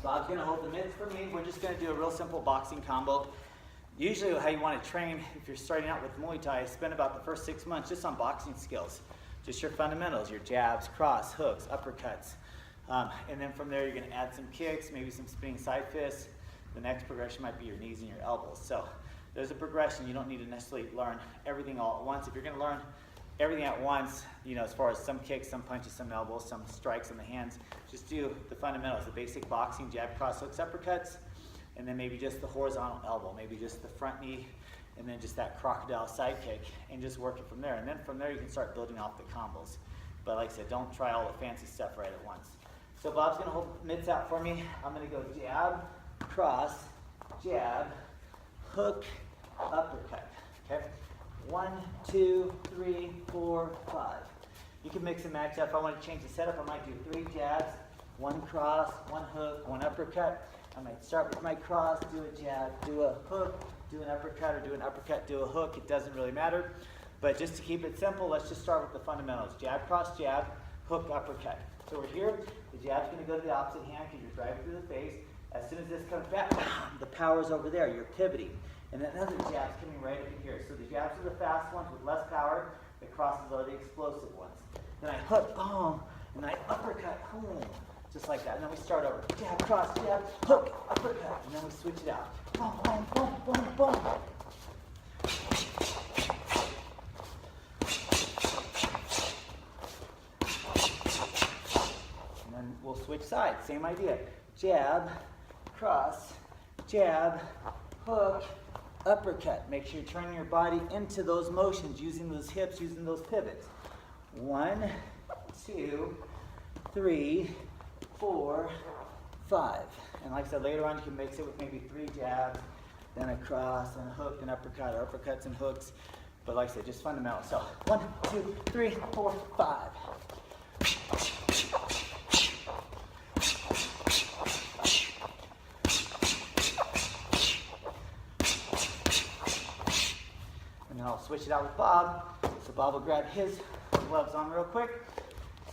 Bob's gonna hold the mitts for me. We're just gonna do a real simple boxing combo. Usually how you wanna train, if you're starting out with Muay Thai, spend about the first 6 months just on boxing skills. Just your fundamentals, your jabs, cross, hooks, uppercuts. And then from there, you're gonna add some kicks, maybe some spinning side fists. The next progression might be your knees and your elbows. So there's a progression. You don't need to necessarily learn everything all at once. If you're gonna learn everything at once, you know, as far as some kicks, some punches, some elbows, some strikes on the hands, just do the fundamentals, the basic boxing, jab, cross, hooks, uppercuts, and then maybe just the horizontal elbow, maybe just the front knee, and then just that crocodile side kick, and just work it from there. And then from there, you can start building off the combos. But like I said, don't try all the fancy stuff right at once. So Bob's gonna hold mitts out for me. I'm gonna go jab, cross, jab, hook, uppercut, okay? 1, 2, 3, 4, 5. You can mix and match up. If I want to change the setup, I might do 3 jabs, 1 cross, 1 hook, 1 uppercut. I might start with my cross, do a jab, do a hook, do an uppercut, or do an uppercut, do a hook. It doesn't really matter. But just to keep it simple, let's just start with the fundamentals. Jab, cross, jab, hook, uppercut. So we're here. The jab's going to go to the opposite hand because you're driving through the face. As soon as this comes back, the power's over there. You're pivoting. And then another jab's coming right up in here. So the jabs are the fast ones with less power. The crosses are the explosive ones. Then I hook, boom, and I uppercut, boom, just like that. And then we start over. Jab, cross, jab, hook, uppercut. And then we switch it out. Boom, boom, boom, boom, boom. And then we'll switch sides. Same idea. Jab, cross, jab, hook, uppercut. Make sure you're turning your body into those motions, using those hips, using those pivots. 1, 2, 3, 4, 5. And like I said, later on you can mix it with maybe 3 jabs, then a cross, and a hook, and uppercut, or uppercuts and hooks. But like I said, just fundamental. So 1, 2, 3, 4, 5. I'll switch it out with Bob. So Bob will grab his gloves on real quick.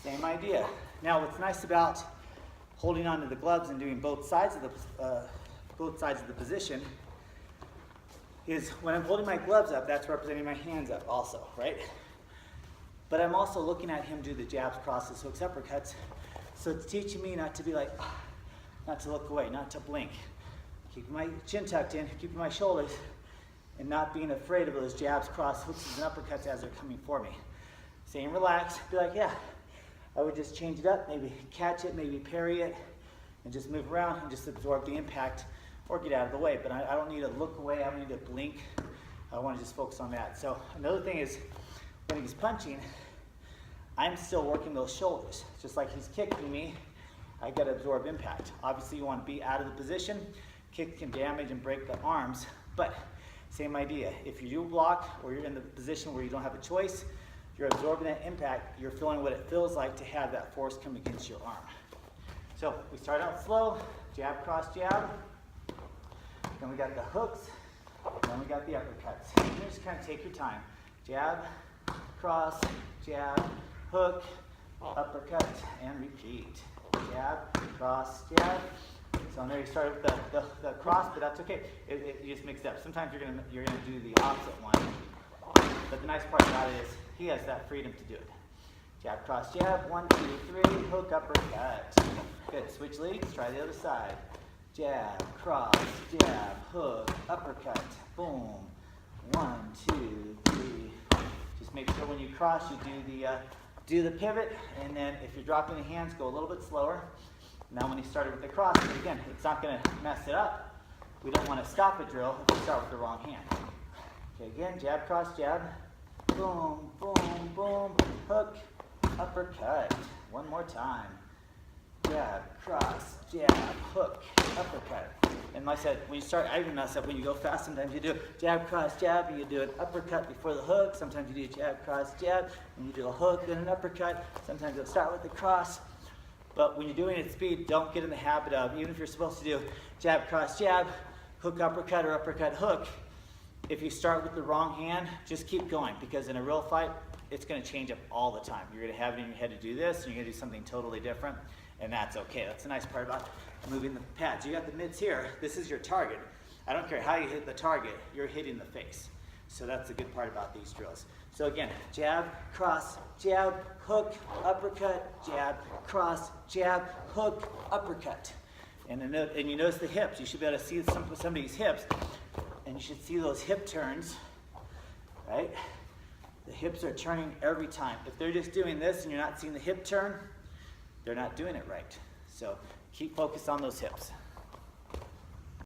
Same idea. Now what's nice about holding on to the gloves and doing both sides of the position is when I'm holding my gloves up, that's representing my hands up also, right? But I'm also looking at him do the jabs, crosses, hooks, uppercuts. So it's teaching me not to be like, not to look away, not to blink. Keeping my chin tucked in, keeping my shoulders, and not being afraid of those jabs, cross, hooks, and uppercuts as they're coming for me. Staying relaxed, be like, yeah, I would just change it up, maybe catch it, maybe parry it, and just move around and just absorb the impact or get out of the way. But I don't need to look away, I don't need to blink. I want to just focus on that. So another thing is, when he's punching, I'm still working those shoulders. Just like he's kicking me, I got to absorb impact. Obviously you want to be out of the position. Kick can damage and break the arms, but same idea. If you do block or you're in the position where you don't have a choice, you're absorbing that impact, you're feeling what it feels like to have that force come against your arm. So we start out slow, jab, cross, jab. Then we got the hooks, then we got the uppercuts. And you just kind of take your time. Jab, cross, jab, hook, uppercut, and repeat. Jab, cross, jab. So there you start with the cross, but that's okay. You just mix it up. Sometimes you're gonna do the opposite one. But the nice part about it is he has that freedom to do it. Jab, cross, jab. 1, 2, 3. Hook, uppercut. Good. Switch legs. Try the other side. Jab, cross, jab, hook, uppercut. Boom. 1, 2, 3. Just make sure when you cross, you do the pivot, and then if you're dropping the hands, go a little bit slower. Now when he started with the cross, but again, it's not going to mess it up. We don't want to stop a drill if we start with the wrong hand. Okay, again, jab, cross, jab. Boom, boom, boom. Hook, uppercut. One more time. Jab, cross, jab, hook, uppercut. And like I said, when you start, I even mess up when you go fast. Sometimes you do jab, cross, jab, and you do an uppercut before the hook. Sometimes you do jab, cross, jab, and you do a hook, then an uppercut. Sometimes you'll start with the cross. But when you're doing it at speed, don't get in the habit of, even if you're supposed to do jab, cross, jab, hook, uppercut, or uppercut, hook, if you start with the wrong hand, just keep going, because in a real fight, it's going to change up all the time. You're going to have it in your head to do this, and you're going to do something totally different. And that's okay. That's the nice part about moving the pads. You got the mids here. This is your target. I don't care how you hit the target, you're hitting the face. So that's the good part about these drills. So again, jab, cross, jab, hook, uppercut, jab, cross, jab, hook, uppercut. And you notice the hips. You should be able to see somebody's hips, and you should see those hip turns, right? The hips are turning every time. If they're just doing this and you're not seeing the hip turn, they're not doing it right. So keep focused on those hips.